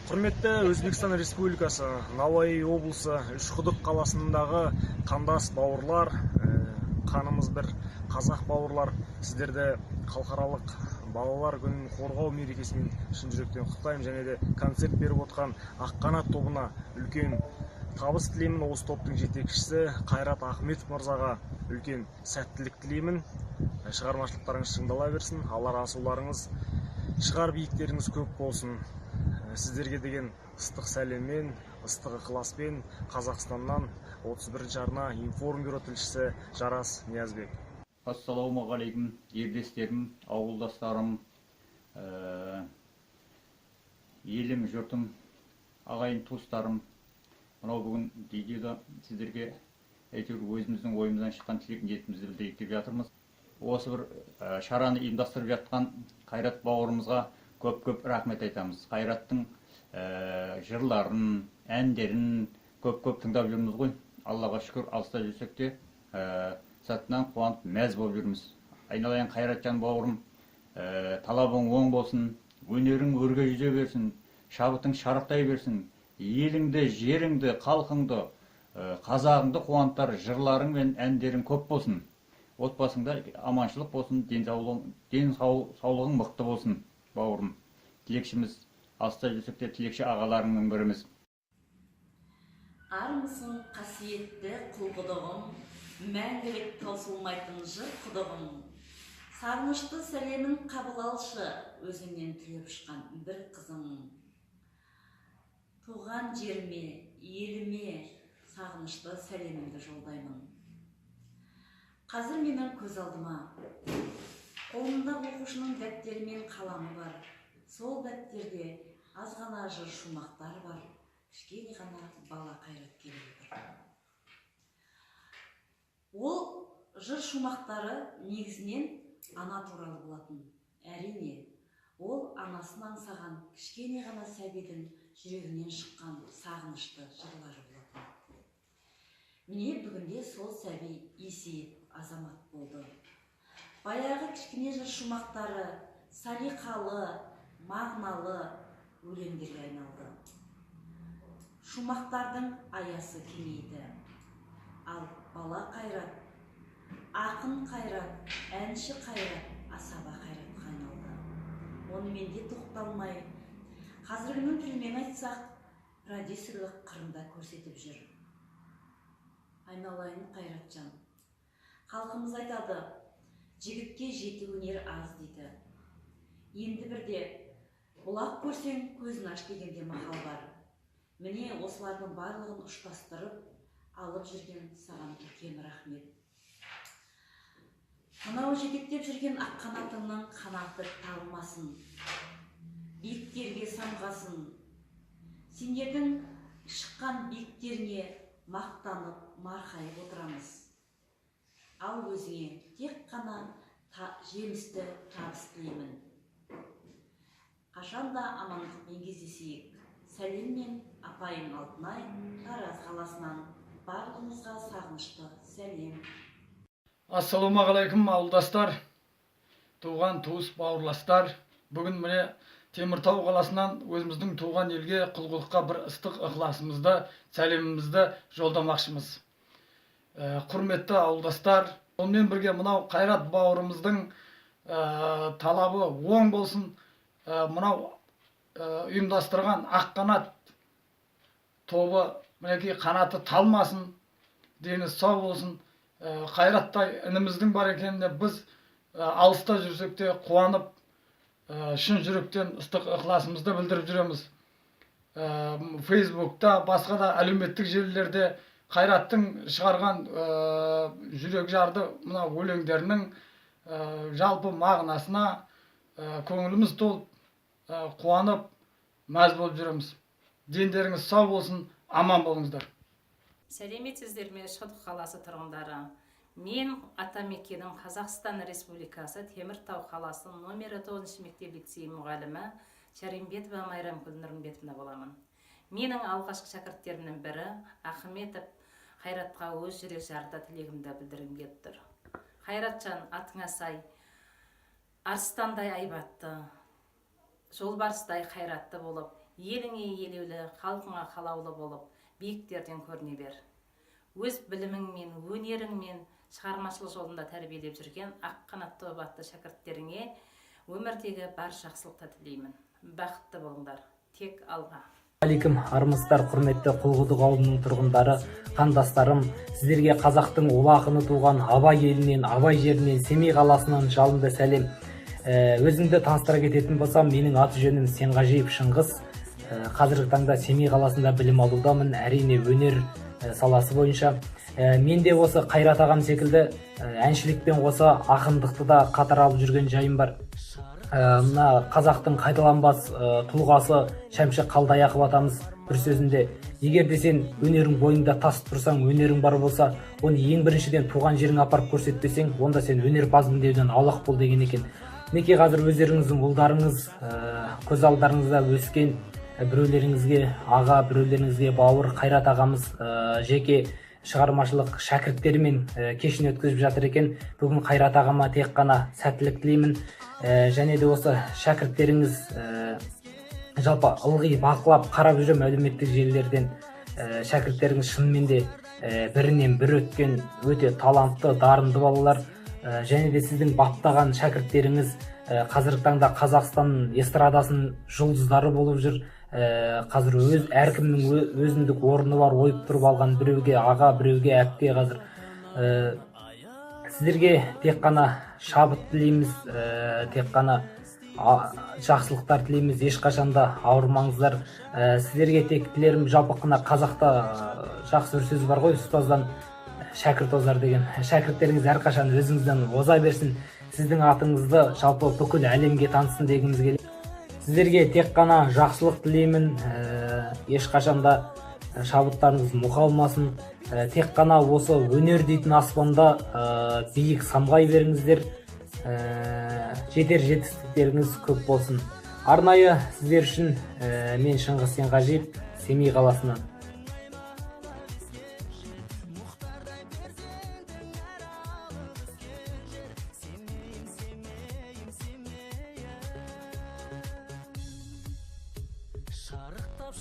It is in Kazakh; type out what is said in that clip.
Құрметті Өзбекстан Республикасы, Науаи облысы Үшқұдық қаласындағы қандас бауырлар, қанымыз бір қазақ бауырлар, сіздерді халықаралық балалар күнін қорғау мерекесімен шын жүректен құттықтаймын, және де концерт беріп отқан Аққанат тобына үлкен табыс тілеймін. Осы топтың жетекшісі Қайрат Ахметов мырзаға үлкен сәттілік тілеймін. Шығармашылықтарыңыз шыңдала берсін, алар асуларыңыз, шығар биіктеріңіз көп болсын. Сіздерге деген ыстық сәлеммен, ыстық ықыласпен Қазақстаннан 31-ші арна информбюро тілшісі Жарас Ниязбек. Ассалаумағалейкум, ерлестерім, ауылдастарым, елім, жұртым, ағайын туыстарым. Мынау бүгін видеода сіздерге әйтеуір өзіміздің ойымыздан шыққан тілек ниетімізді білдірейік деп жатырмыз. Осы бір шараны ұйымдастырып жатқан Қайрат бауырымызға көп рахмет айтамыз. Қайраттың жырларын, әндерін көп тыңдап жүрміз ғой. Аллаға шүкір, алыста жүрсек те сәтінен қуанып мәз болып жүрміз. Айналайын Қайратжан бауырым, талабың оң болсын, өнерің өрге жүзе берсін, шабытың шарықтай берсін, еліңді, жеріңді, халқыңды, қазағыңды қуантар жырларың мен әндерің көп болсын. Отбасыңда аманшылық болсын, денсаулығың мықты болсын. Бауырым, тілекшіміз, алыста жүрсек те тілекші ағаларыңның біріміз. Армысың қасиетті құл-құдығым, мәңгілік таусылмайтын жыр құдығым. Сағынышты сәлемін қабыл алшы, өзіңнен түлеп ұшқан бір қызым. Туған жеріме, еліме сағынышты сәлемімді жолдаймын. Қазір менің көз алдыма қолымда оқушының дәптері мен қаламы бар. Сол дәптерде аз ғана жыр шумақтар бар. Кішкене ғана бала Қайрат келіп отыр. Ол жыр шумақтары негізінен ана туралы болатын. Әрине, ол анасын аңсаған кішкене ғана сәбидің жүрегінен шыққан сағынышты жырлары болатын. Міне бүгінде сол сәби есейіп азамат болды. Баяғы кішкене жыр шумақтары салиқалы, мағыналы өлеңдерге айналды. Шумақтардың аясы кеңейді. Ал бала Қайрат, ақын Қайрат, әнші Қайрат, асаба Қайратқа айналды. Онымен де тоқталмай, қазіргінің тілімен айтсақ, продюсерлік қырында көрсетіп жүр. Айналайын Қайратжан, халқымыз айтады, жігітке жеті өнер аз дейді. Енді бірде бұлақ көрсең көзін аш дегенде мақал бар. Міне осылардың барлығын ұштастырып алып жүрген саған үлкен рахмет. Мынау жетектеп жүрген аққанатыңның қанаты талмасын, биіктерге самғасын. Сендердің шыққан биіктеріне мақтанып марқайып отырамыз. Ал өзіңе тек қана жемісті табыс тілеймін. Қашанда амандықпен кездесейік. Сәлеммен апайым Алтынай, Тараз қаласынан. Барлығыңызға сағынышты сәлем. Ассалаумағалейкум ауылдастар, туған туыс бауырластар. Бүгін міне Теміртау қаласынан өзіміздің туған елге құл-құдыққа бір ыстық ықыласымызды, сәлемімізді жолдамақшымыз. Құрметті ауылдастар, онымен бірге мынау Қайрат бауырымыздың талабы оң болсын. Мынау ұйымдастырған Аққанат тобы мінекей қанаты талмасын, дені сау болсын. Қайраттай ініміздің бар екеніне біз алыста жүрсек те қуанып, шын жүректен ыстық ықыласымызды білдіріп жүреміз. Фейсбукта, басқа да әлеуметтік желілерде Қайраттың шығарған жүрек жарды мына өлеңдерінің жалпы мағынасына көңіліміз толып, қуанып, мәз болып жүреміз. Дендеріңіз сау болсын, аман болыңыздар. Сәлеметсіздер ме, Үшқұдық қаласы тұрғындары. Мен атамекенім Қазақстан Республикасы Теміртау қаласы номері 9 мектеп лицей мұғалімі Шаримбетова Майрамкүл Нұрымбетовна боламын. Менің алғашқы шәкірттерімнің бірі Ахметов Қайратқа өз жүрек жарды тілегімді білдіргім келіп тұр. Қайратжан, атыңа сай, арыстандай айбатты, жолбарыстай қайратты болып, еліңе елеулі, халқыңа қалаулы болып, биіктерден көріне бер. Өз біліміңмен, өнеріңмен, шығармашылық жолында тәрбиелеп жүрген ақ қанатты обатты шәкірттеріңе өмірдегі бар жақсылықты тілеймін. Бақытты болыңдар, тек алға. Алейкум, армысыздар, құрметті Құлқұдық ауылының тұрғындары, қандастарым. Сіздерге қазақтың ұлы ақыны туған Абай елінен, Абай жерінен, Семей қаласынан жалынды сәлем. Өзімді таныстыра кететін болсам, менің аты жөнім Сенғажиев Шыңғыс. Қазіргі таңда Семей қаласында білім алудамын, әрине өнер саласы бойынша. Мен де осы Қайрат ағам секілді әншілікпен қоса ақындықты да қатар алып жүрген жайым бар. Мына қазақтың қайталанбас тұлғасы Шәмші Қалдаяқов атамыз бір сөзінде: егер де сен өнерің бойыңда тасып тұрсаң, өнерің бар болса, оны ең біріншіден туған жеріңе апарып көрсетпесең, онда сен өнерпазбын деуден аулақ бол деген екен. Мінекей қазір өздеріңіздің ұлдарыңыз көз алдарыңызда өскен, біреулеріңізге аға, біреулеріңізге бауыр Қайрат ағамыз жеке шығармашылық шәкірттерімен кешін өткізіп жатыр екен. Бүгін Қайрат ағама тек қана сәттілік тілеймін. Және де осы шәкірттеріңіз жалпы ылғи бақылап қарап жүрем әлеуметтік желілерден. Шәкірттеріңіз шынымен де бірінен бір өткен өте талантты, дарынды балалар. Және де сіздің баптаған шәкірттеріңіз қазіргі таңда Қазақстан эстрадасының жұлдыздары болып жүр. Қазір әркімнің өзіндік орны бар, ойып тұрып алған, біреуге аға, біреуге әпке. Қазір сіздерге тек қана шабыт тілейміз, тек қана жақсылықтар тілейміз, ешқашанда ауырмаңыздар. Сіздерге тек тілерім, жалпы қана қазақта жақсы бір сөз бар ғой, ұстаздан шәкірт озар деген. Шәкірттеріңіз әрқашан өзіңізден оза берсін, сіздің атыңызды жалпы бүкіл әлемге танытсын дегіміз келеді. Сіздерге тек қана жақсылық тілеймін, ешқашанда шабыттарыңыз мұқалмасын. Тек қана осы өнер дейтін аспанда биік самғай беріңіздер, жетер жетістіктеріңіз көп болсын. Арнайы сіздер үшін мен Шыңғыс Сенғажиев, Семей қаласынан. Шарықтап